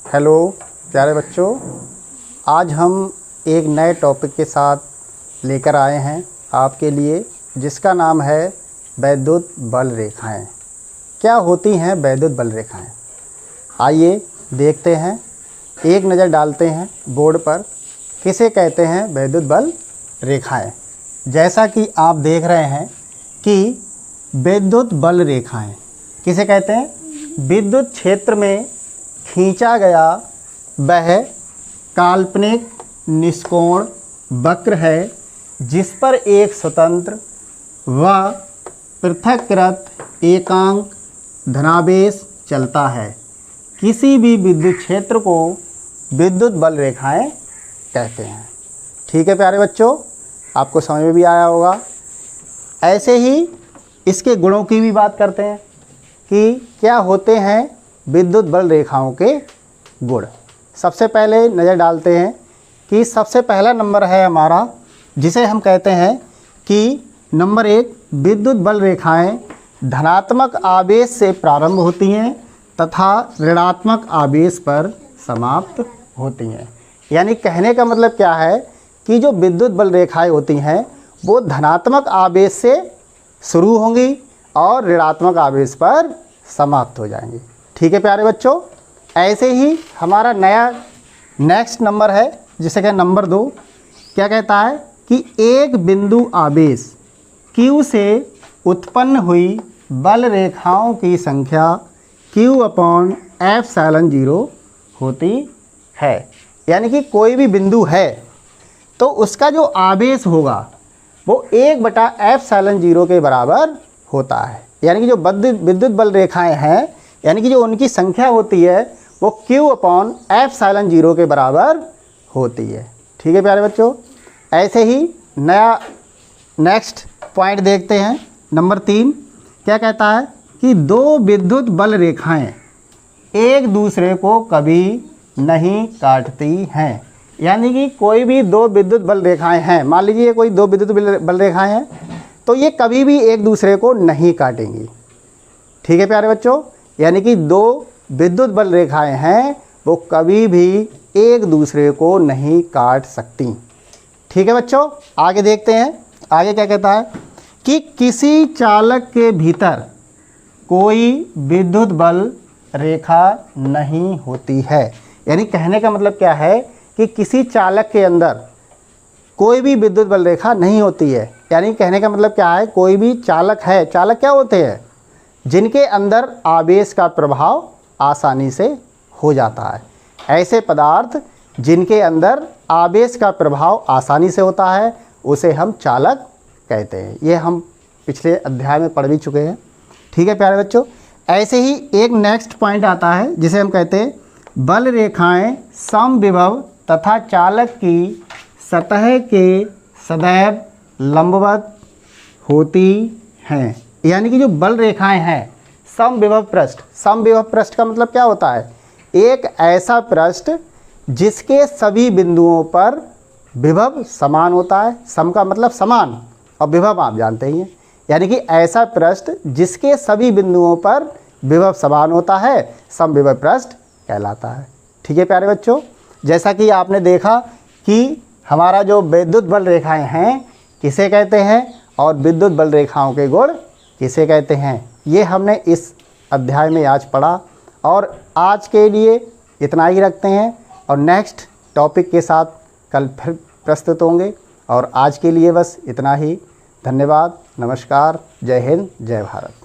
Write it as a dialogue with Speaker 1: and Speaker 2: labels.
Speaker 1: Hello प्यारे बच्चों, आज हम एक नए टॉपिक के साथ लेकर आए हैं आपके लिए, जिसका नाम है वैद्युत बल रेखाएं। क्या होती हैं वैद्युत बल रेखाएं? आइए देखते हैं, एक नज़र डालते हैं बोर्ड पर। किसे कहते हैं वैद्युत बल रेखाएं? जैसा कि आप देख रहे हैं कि विद्युत बल रेखाएं किसे कहते हैं? विद्युत क्षेत्र में खींचा गया वह काल्पनिक निष्कोण वक्र है जिस पर एक स्वतंत्र व पृथक्कृत एकांक धनावेश चलता है। किसी भी विद्युत क्षेत्र को विद्युत बल रेखाएं कहते हैं। ठीक है प्यारे बच्चों, आपको समझ में भी आया होगा। ऐसे ही इसके गुणों की भी बात करते हैं कि क्या होते हैं विद्युत बल रेखाओं के गुण। सबसे पहले नज़र डालते हैं कि सबसे पहला नंबर है हमारा, जिसे हम कहते हैं कि नंबर 1, विद्युत बल रेखाएं धनात्मक आवेश से प्रारंभ होती हैं तथा ऋणात्मक आवेश पर समाप्त होती हैं। यानी कहने का मतलब क्या है कि जो विद्युत बल रेखाएं होती हैं वो धनात्मक आवेश से शुरू होंगी और ऋणात्मक आवेश पर समाप्त हो जाएंगी। ठीक है प्यारे बच्चों, ऐसे ही हमारा नया नेक्स्ट नंबर है, जिसे क्या नंबर 2 क्या कहता है कि एक बिंदु आवेश Q से उत्पन्न हुई बल रेखाओं की संख्या Q/ε0 होती है। यानी कि कोई भी बिंदु है तो उसका जो आवेश होगा वो 1/ε0 के बराबर होता है। यानी कि जो विद्युत बल रेखाएं हैं, यानी कि जो उनकी संख्या होती है वो Q/ε0 के बराबर होती है। ठीक है प्यारे बच्चों, ऐसे ही नया नेक्स्ट पॉइंट देखते हैं। नंबर 3 क्या कहता है कि दो विद्युत बल रेखाएं एक दूसरे को कभी नहीं काटती हैं। यानी कि कोई भी दो विद्युत बल रेखाएं हैं, मान लीजिए कोई दो विद्युत बल रेखाएं हैं, तो ये कभी भी एक दूसरे को नहीं काटेंगी। ठीक है प्यारे बच्चों, यानी कि दो विद्युत बल रेखाएं हैं वो कभी भी एक दूसरे को नहीं काट सकती। ठीक है बच्चों, आगे देखते हैं। आगे क्या कहता है कि किसी चालक के भीतर कोई विद्युत बल रेखा नहीं होती है। यानी कहने का मतलब क्या है कि किसी चालक के अंदर कोई भी विद्युत बल रेखा नहीं होती है। यानी कहने का मतलब क्या है, कोई भी चालक है, चालक क्या होते हैं? जिनके अंदर आवेश का प्रभाव आसानी से हो जाता है। ऐसे पदार्थ जिनके अंदर आवेश का प्रभाव आसानी से होता है उसे हम चालक कहते हैं। ये हम पिछले अध्याय में पढ़ भी चुके हैं। ठीक है प्यारे बच्चों, ऐसे ही एक नेक्स्ट पॉइंट आता है जिसे हम कहते हैं बल रेखाएं समविभव तथा चालक की सतह के सदैव लंबवत होती हैं। यानी कि जो बल रेखाएं हैं समविभव पृष्ठ, समविभव पृष्ठ का मतलब क्या होता है? एक ऐसा पृष्ठ जिसके सभी बिंदुओं पर विभव समान होता है। सम का मतलब समान और विभव आप जानते ही हैं। यानी कि ऐसा पृष्ठ जिसके सभी बिंदुओं पर विभव समान होता है समविभव पृष्ठ कहलाता है। ठीक है प्यारे बच्चों, जैसा कि आपने देखा कि हमारा जो विद्युत बल रेखाएं हैं किसे कहते हैं और विद्युत बल रेखाओं के गुण किसे कहते हैं, ये हमने इस अध्याय में आज पढ़ा। और आज के लिए इतना ही रखते हैं और नेक्स्ट टॉपिक के साथ कल फिर प्रस्तुत होंगे। और आज के लिए बस इतना ही। धन्यवाद, नमस्कार, जय हिंद, जय भारत।